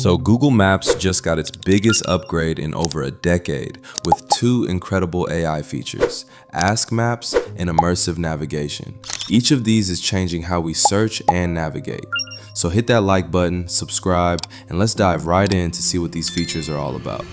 So Google Maps just got its biggest upgrade in over a decade with two incredible AI features, Ask Maps and Immersive Navigation. Each of these is changing how we search and navigate. So hit that like button, subscribe, and let's dive right in to see what these features are all about.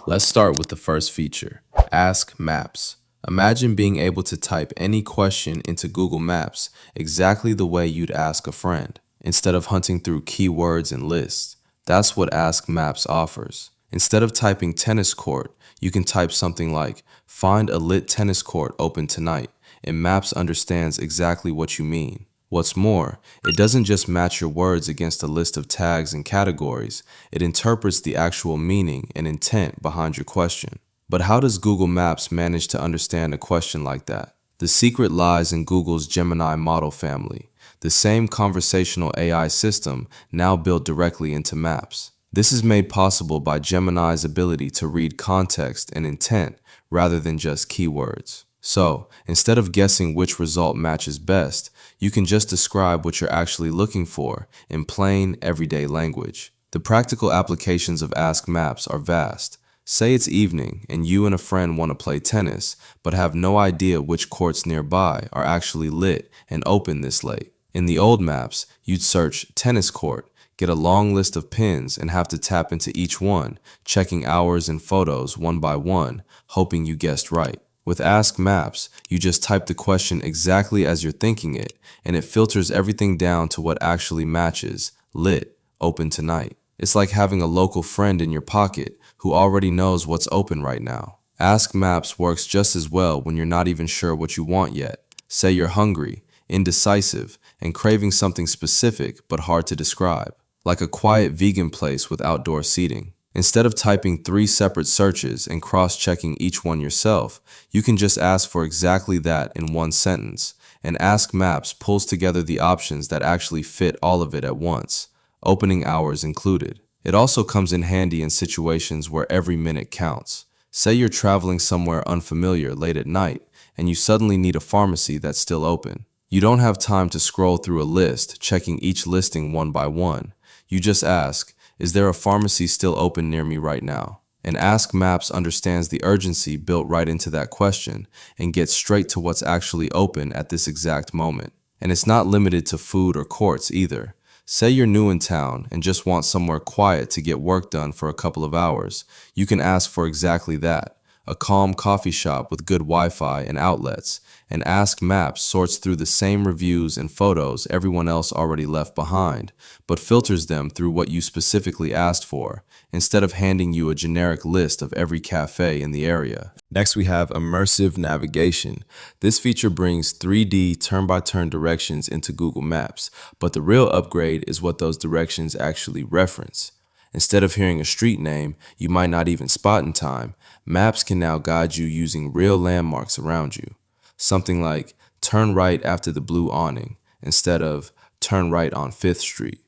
Let's start with the first feature, Ask Maps. Imagine being able to type any question into Google Maps exactly the way you'd ask a friend, instead of hunting through keywords and lists. That's what Ask Maps offers. Instead of typing tennis court, you can type something like, find a lit tennis court open tonight, and Maps understands exactly what you mean. What's more, it doesn't just match your words against a list of tags and categories, it interprets the actual meaning and intent behind your question. But how does Google Maps manage to understand a question like that? The secret lies in Google's Gemini model family, the same conversational AI system now built directly into Maps. This is made possible by Gemini's ability to read context and intent rather than just keywords. So, instead of guessing which result matches best, you can just describe what you're actually looking for in plain, everyday language. The practical applications of Ask Maps are vast. Say it's evening and you and a friend want to play tennis, but have no idea which courts nearby are actually lit and open this late. In the old maps, you'd search tennis court, get a long list of pins, and have to tap into each one, checking hours and photos one by one, hoping you guessed right. With Ask Maps, you just type the question exactly as you're thinking it, and it filters everything down to what actually matches, lit, open tonight. It's like having a local friend in your pocket who already knows what's open right now. Ask Maps works just as well when you're not even sure what you want yet. Say you're hungry, indecisive, and craving something specific but hard to describe, like a quiet vegan place with outdoor seating. Instead of typing 3 separate searches and cross-checking each one yourself, you can just ask for exactly that in one sentence, and Ask Maps pulls together the options that actually fit all of it at once, opening hours included. It also comes in handy in situations where every minute counts. Say you're traveling somewhere unfamiliar late at night, and you suddenly need a pharmacy that's still open. You don't have time to scroll through a list, checking each listing one by one. You just ask, is there a pharmacy still open near me right now? And Ask Maps understands the urgency built right into that question and gets straight to what's actually open at this exact moment. And it's not limited to food or courts either. Say you're new in town and just want somewhere quiet to get work done for a couple of hours. You can ask for exactly that, a calm coffee shop with good Wi-Fi and outlets, and Ask Maps sorts through the same reviews and photos everyone else already left behind, but filters them through what you specifically asked for, instead of handing you a generic list of every cafe in the area. Next, we have Immersive Navigation. This feature brings 3D turn-by-turn directions into Google Maps, but the real upgrade is what those directions actually reference. Instead of hearing a street name you might not even spot in time, Maps can now guide you using real landmarks around you. Something like, turn right after the blue awning, instead of, turn right on 5th Street.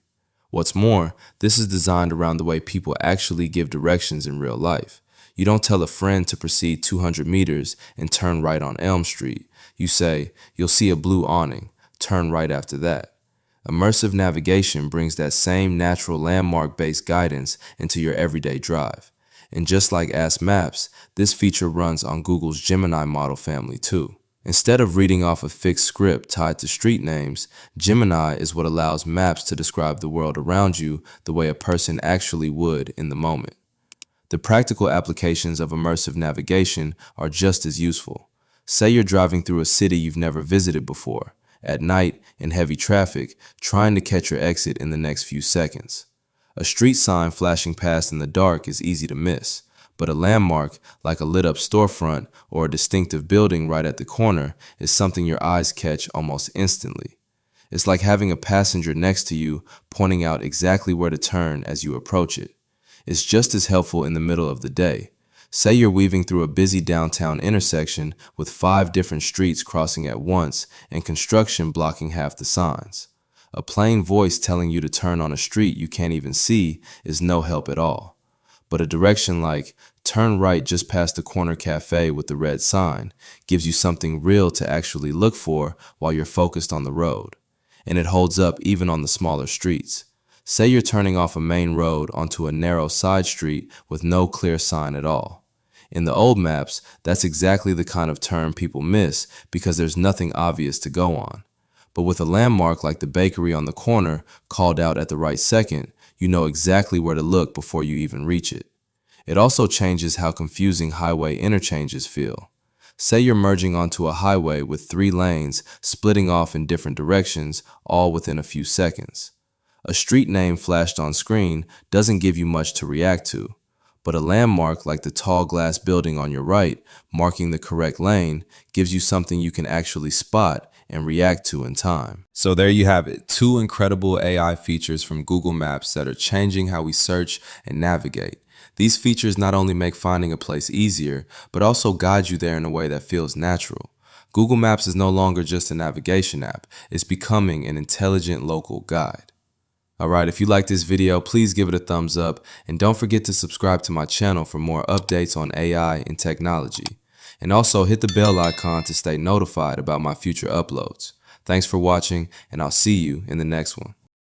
What's more, this is designed around the way people actually give directions in real life. You don't tell a friend to proceed 200 meters and turn right on Elm Street. You say, you'll see a blue awning, turn right after that. Immersive navigation brings that same natural landmark-based guidance into your everyday drive. And just like Ask Maps, this feature runs on Google's Gemini model family too. Instead of reading off a fixed script tied to street names, Gemini is what allows Maps to describe the world around you the way a person actually would in the moment. The practical applications of immersive navigation are just as useful. Say you're driving through a city you've never visited before, at night in heavy traffic, trying to catch your exit in the next few seconds. A street sign flashing past in the dark is easy to miss, but a landmark, like a lit-up storefront or a distinctive building right at the corner, is something your eyes catch almost instantly. It's like having a passenger next to you pointing out exactly where to turn as you approach it. It's just as helpful in the middle of the day. Say you're weaving through a busy downtown intersection with 5 different streets crossing at once and construction blocking half the signs. A plain voice telling you to turn on a street you can't even see is no help at all. But a direction like, turn right just past the corner cafe with the red sign, gives you something real to actually look for while you're focused on the road. And it holds up even on the smaller streets. Say you're turning off a main road onto a narrow side street with no clear sign at all. In the old maps, that's exactly the kind of turn people miss because there's nothing obvious to go on. But with a landmark like the bakery on the corner called out at the right second, you know exactly where to look before you even reach it. It also changes how confusing highway interchanges feel. Say you're merging onto a highway with 3 lanes splitting off in different directions, all within a few seconds. A street name flashed on screen doesn't give you much to react to, but a landmark like the tall glass building on your right, marking the correct lane, gives you something you can actually spot and react to in time. So there you have it, 2 incredible AI features from Google Maps that are changing how we search and navigate. These features not only make finding a place easier, but also guide you there in a way that feels natural. Google Maps is no longer just a navigation app, it's becoming an intelligent local guide. Alright, if you like this video, please give it a thumbs up, and don't forget to subscribe to my channel for more updates on AI and technology. And also hit the bell icon to stay notified about my future uploads. Thanks for watching, and I'll see you in the next one.